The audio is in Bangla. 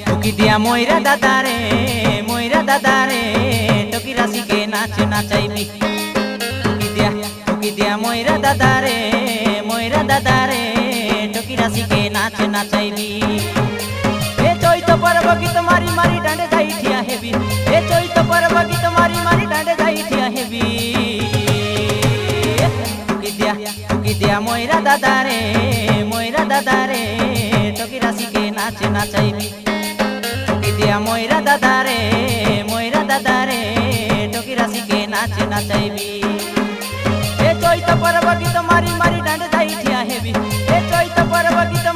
টুকি দিয়া ময়রা দাদারে টকি রাশিকে নাচ নাচাইবি। টুকি দিয়া ময়রা দাদারে টকি রাশিকে নাচ নাচাইবি। এ চৈত পর্ব গীত মারি মারি ডাঁডে যাই ঠিয়া হেবি। এ চৈত পর্ব গীত মারি মারি ডাঁডে যাই ঠিয়া হেবি। টুকি দিয়া ময়রা দাদারে টকি রাশিকে নাচ নাচাইবি। টুকি দিয়া ময়রা দাদারে টকি রাশিকে নাচ নাচাইবি। এ চৈত পর্ব গীত মারি মারি ডাঁডে যাই ঠিয়া হেবি। এ চৈত পর্ব গীত